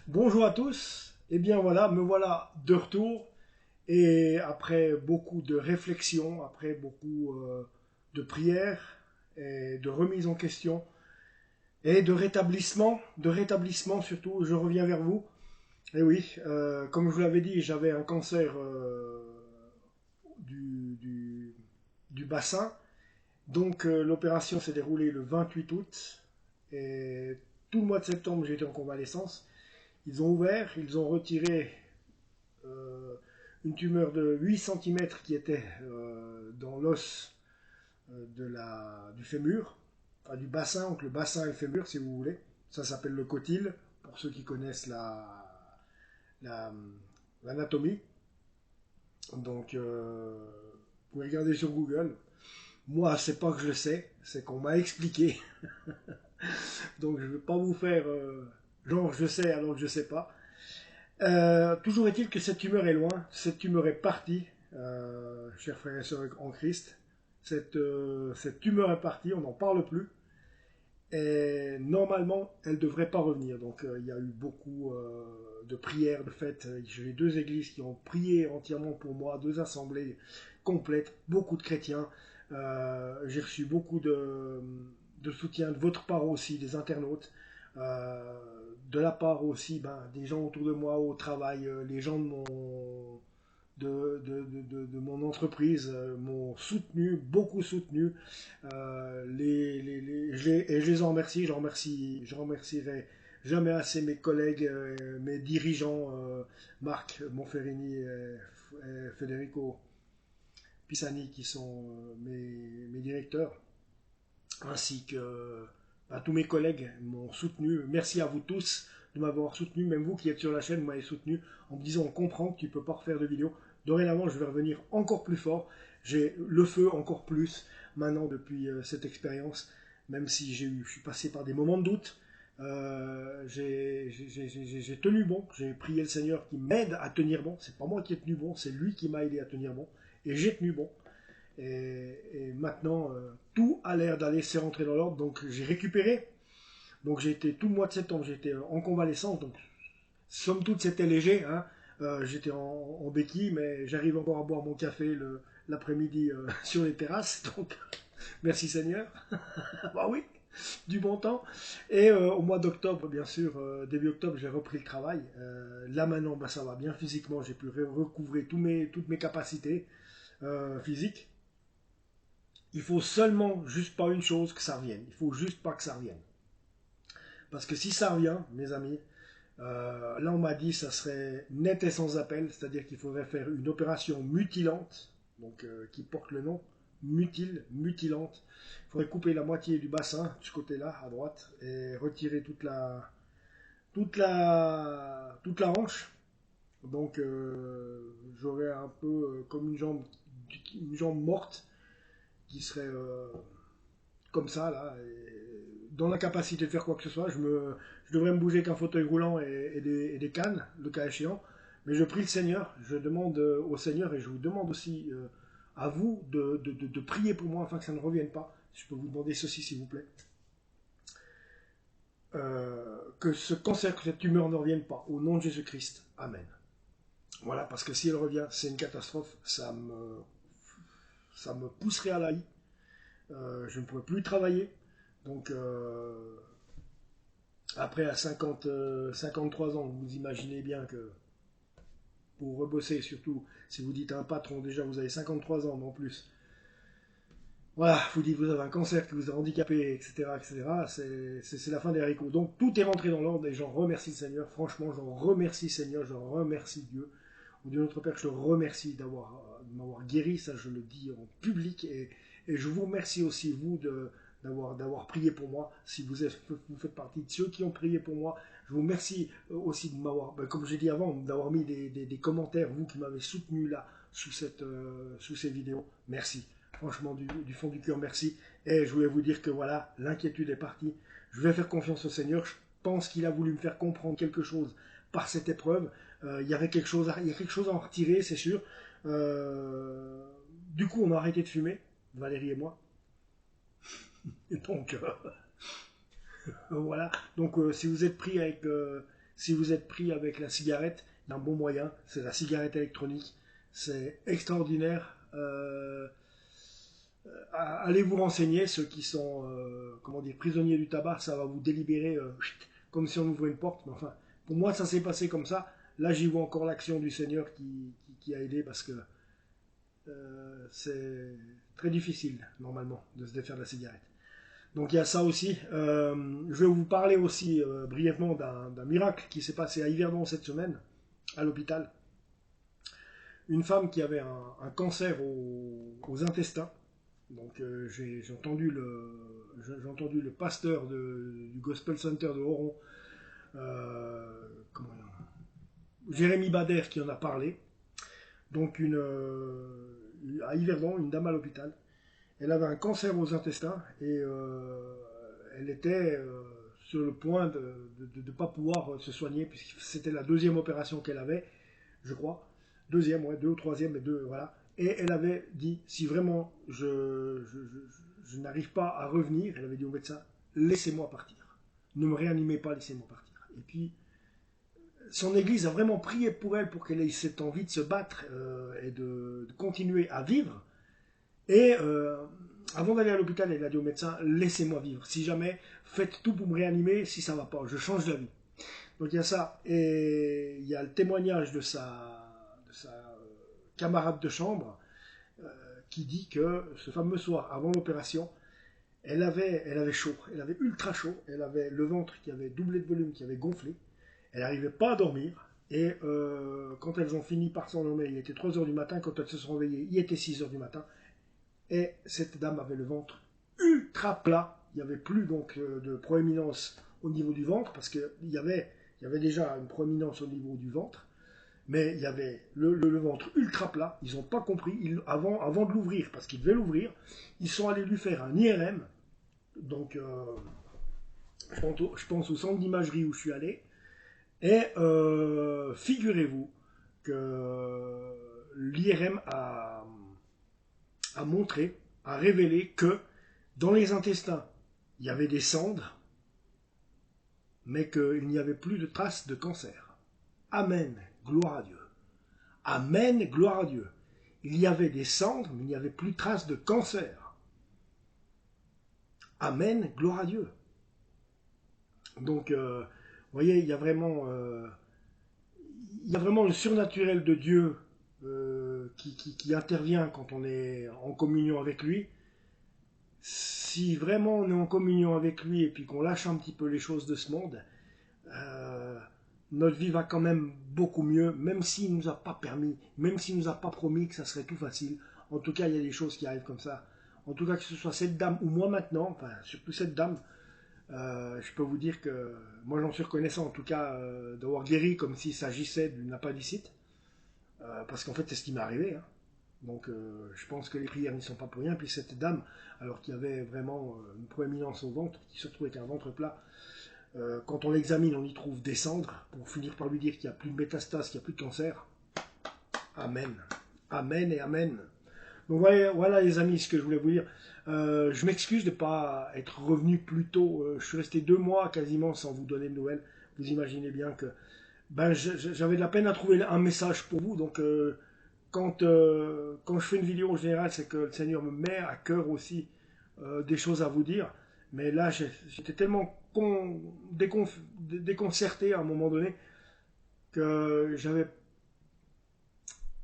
Bonjour à tous, et bien voilà, me voilà de retour, et après beaucoup de réflexions, après beaucoup de prières, et de remise en question, et de rétablissement surtout, je reviens vers vous. Et oui, comme je vous l'avais dit, j'avais un cancer du, du, du bassin, donc l'opération s'est déroulée le 28 août, et tout le mois de septembre j'étais en convalescence. Ils ont ouvert, ils ont retiré euh, une tumeur de 8 cm qui était dans l'os du fémur, enfin du bassin, entre le bassin et le fémur si vous voulez. Ça s'appelle le cotyle, pour ceux qui connaissent la- l'anatomie. Donc, vous pouvez regarder sur Google. Moi, c'est pas que je le sais, c'est qu'on m'a expliqué. Donc, je ne vais pas vous faire genre je sais alors que je sais pas. Toujours est-il que cette tumeur est loin, cette tumeur est partie, chers frères et sœurs en Christ. Cette tumeur est partie, on n'en parle plus. Et normalement, elle ne devrait pas revenir. Donc il y a eu beaucoup de prières, de fêtes. J'ai deux églises qui ont prié entièrement pour moi, deux assemblées complètes, beaucoup de chrétiens. J'ai reçu beaucoup de soutien de votre part aussi, des internautes. De la part aussi des gens autour de moi au travail, les gens de mon entreprise m'ont soutenu, beaucoup soutenu. Et je les en remercie. Je remercierai jamais assez mes collègues, mes dirigeants, Marc Monferrini et Federico Pisani, qui sont mes directeurs, ainsi que tous mes collègues m'ont soutenu. Merci à vous tous de m'avoir soutenu, même vous qui êtes sur la chaîne, vous m'avez soutenu en me disant on comprend que tu ne peux pas refaire de vidéo. Dorénavant, je vais revenir encore plus fort. J'ai le feu encore plus maintenant depuis cette expérience, même si je suis passé par des moments de doute. J'ai tenu bon, j'ai prié le Seigneur qui m'aide à tenir bon. C'est pas moi qui ai tenu bon, c'est lui qui m'a aidé à tenir bon. Et j'ai tenu bon. Et maintenant, tout a l'air d'aller se rentrer dans l'ordre. Donc j'ai récupéré. Donc j'ai été tout le mois de septembre, j'étais en convalescence. Donc somme toute, c'était léger. Hein. J'étais en béquille, mais j'arrive encore à boire mon café l'après-midi sur les terrasses. Donc merci Seigneur. Bah oui, du bon temps. Et au mois d'octobre, bien sûr, début octobre, j'ai repris le travail. Là maintenant, ça va bien physiquement. J'ai pu recouvrer toutes mes capacités physiques. Il faut seulement juste pas une chose, que ça revienne. Il faut juste pas que ça revienne. Parce que si ça revient, mes amis, là on m'a dit que ça serait net et sans appel, c'est-à-dire qu'il faudrait faire une opération mutilante, donc qui porte le nom mutilante. Il faudrait couper la moitié du bassin, de ce côté-là, à droite, et retirer toute la hanche. Donc j'aurais un peu comme une jambe morte qui serait comme ça, là, dans l'incapacité de faire quoi que ce soit. Je devrais me bouger qu'un fauteuil roulant et des cannes, le cas échéant. Mais je prie le Seigneur, je demande au Seigneur et je vous demande aussi à vous de prier pour moi afin que ça ne revienne pas. Si je peux vous demander ceci, s'il vous plaît. Que ce cancer, que cette tumeur ne revienne pas. Au nom de Jésus-Christ. Amen. Voilà, parce que si elle revient, c'est une catastrophe. Ça me pousserait à la haie. Je ne pourrais plus travailler. Donc, après, à 53 ans, vous imaginez bien que pour rebosser, surtout si vous dites à un patron, déjà vous avez 53 ans, mais en plus, voilà, vous dites vous avez un cancer qui vous a handicapé, etc., etc., c'est la fin des haricots. Donc tout est rentré dans l'ordre et j'en remercie le Seigneur. Franchement, j'en remercie le Seigneur, j'en remercie Dieu. Au Dieu notre Père, je le remercie de m'avoir guéri, ça je le dis en public, et je vous remercie aussi, vous, d'avoir prié pour moi. Si vous faites partie de ceux qui ont prié pour moi, je vous remercie aussi de m'avoir, comme j'ai dit avant, d'avoir mis des commentaires, vous qui m'avez soutenu là, sous ces vidéos. Merci. Franchement, du fond du cœur, merci. Et je voulais vous dire que voilà, l'inquiétude est partie. Je vais faire confiance au Seigneur. Je pense qu'il a voulu me faire comprendre quelque chose par cette épreuve. Il y a quelque chose à en retirer, c'est sûr. Du coup, on a arrêté de fumer, Valérie et moi. Et donc, voilà. Donc, si vous êtes pris avec Si vous êtes pris avec la cigarette, il y a un bon moyen, c'est la cigarette électronique. C'est extraordinaire. Allez vous renseigner, ceux qui sont comment dire, prisonniers du tabac, ça va vous délibérer comme si on ouvrait une porte. Mais enfin, pour moi, ça s'est passé comme ça. Là, j'y vois encore l'action du Seigneur qui a aidé parce que c'est très difficile, normalement, de se défaire de la cigarette. Donc il y a ça aussi. Je vais vous parler aussi brièvement d'un miracle qui s'est passé à Yverdon cette semaine, à l'hôpital. Une femme qui avait un cancer aux intestins. Donc j'ai entendu le pasteur du Gospel Center de Oron, Jérémy Bader, qui en a parlé. Donc à Yverdon, une dame à l'hôpital. Elle avait un cancer aux intestins et elle était sur le point de ne pas pouvoir se soigner puisque c'était la deuxième opération qu'elle avait, je crois. Deuxième, ouais, deux ou troisième, mais deux, voilà. Et elle avait dit, si vraiment je n'arrive pas à revenir, elle avait dit au médecin, laissez-moi partir. Ne me réanimez pas, laissez-moi partir. Et puis, son église a vraiment prié pour elle pour qu'elle ait cette envie de se battre et de continuer à vivre. Et avant d'aller à l'hôpital, elle a dit au médecin, laissez-moi vivre. Si jamais, faites tout pour me réanimer, si ça ne va pas, je change d'avis. Donc il y a ça. Et il y a le témoignage de sa camarade de chambre qui dit que ce fameux soir, avant l'opération, elle avait chaud, elle avait ultra chaud, elle avait le ventre qui avait doublé de volume, qui avait gonflé, elle n'arrivait pas à dormir, et quand elles ont fini par s'endormir, il était 3 heures du matin, quand elles se sont réveillées, il était 6 heures du matin, et cette dame avait le ventre ultra plat, il n'y avait plus donc de proéminence au niveau du ventre, parce qu'il y avait déjà une proéminence au niveau du ventre, mais il y avait le ventre ultra plat, ils n'ont pas compris, avant de l'ouvrir, parce qu'ils devaient l'ouvrir, ils sont allés lui faire un IRM, donc je pense au centre d'imagerie où je suis allé, et figurez-vous que l'IRM a montré, a révélé que dans les intestins, il y avait des cendres, mais qu'il n'y avait plus de traces de cancer. Amen, gloire à Dieu. Amen, gloire à Dieu. Il y avait des cendres, mais il n'y avait plus de traces de cancer. Amen, gloire à Dieu. Donc, vous voyez, il y a vraiment le surnaturel de Dieu qui intervient quand on est en communion avec lui. Si vraiment on est en communion avec lui et puis qu'on lâche un petit peu les choses de ce monde, notre vie va quand même beaucoup mieux, même s'il ne nous a pas permis, même s'il ne nous a pas promis que ça serait tout facile. En tout cas, il y a des choses qui arrivent comme ça. En tout cas, que ce soit cette dame ou moi maintenant, enfin surtout cette dame, je peux vous dire que moi j'en suis reconnaissant en tout cas d'avoir guéri comme s'il s'agissait d'une appendicite, parce qu'en fait c'est ce qui m'est arrivé. Hein. Donc je pense que les prières n'y sont pas pour rien. Puis cette dame, alors qu'il y avait vraiment une proéminence au ventre, qui se retrouvait avec un ventre plat, quand on l'examine, on y trouve des cendres, pour finir par lui dire qu'il n'y a plus de métastase, qu'il n'y a plus de cancer. Amen. Amen et amen. Donc voilà les amis, ce que je voulais vous dire. Je m'excuse de ne pas être revenu plus tôt. Je suis resté 2 mois quasiment sans vous donner de nouvelles. Vous imaginez bien que j'avais de la peine à trouver un message pour vous. Donc quand je fais une vidéo en général, c'est que le Seigneur me met à cœur aussi des choses à vous dire. Mais là, j'étais tellement déconcerté à un moment donné que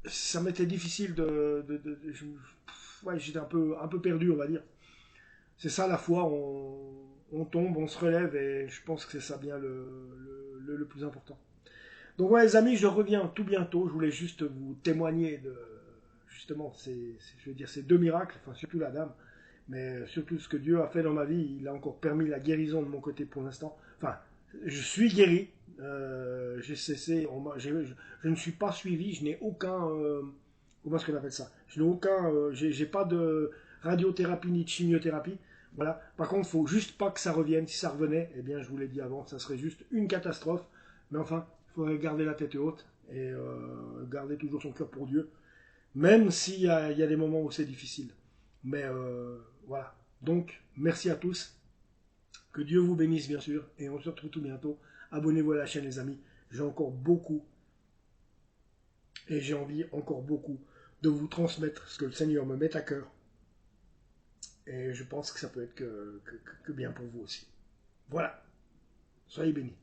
ça m'était difficile j'étais un peu perdu, on va dire. C'est ça la foi, on tombe, on se relève, et je pense que c'est ça bien le plus important. Donc ouais les amis, je reviens tout bientôt, je voulais juste vous témoigner de justement ces 2 miracles, enfin surtout la dame, mais surtout ce que Dieu a fait dans ma vie. Il a encore permis la guérison de mon côté pour l'instant. Enfin, je suis guéri, j'ai cessé, je ne suis pas suivi, je n'ai aucun, comment est-ce qu'on appelle ça, je n'ai aucun, j'ai pas de radiothérapie ni de chimiothérapie. Voilà. Par contre, il ne faut juste pas que ça revienne. Si ça revenait, eh bien, je vous l'ai dit avant, ça serait juste une catastrophe. Mais enfin, il faudrait garder la tête haute et garder toujours son cœur pour Dieu, même s'il y a des moments où c'est difficile. Mais voilà. Donc, merci à tous. Que Dieu vous bénisse, bien sûr. Et on se retrouve tout bientôt Abonnez-vous à la chaîne, les amis. J'ai encore beaucoup, et j'ai envie encore beaucoup de vous transmettre ce que le Seigneur me met à cœur. Et je pense que ça peut être que bien pour vous aussi. Voilà. Soyez bénis.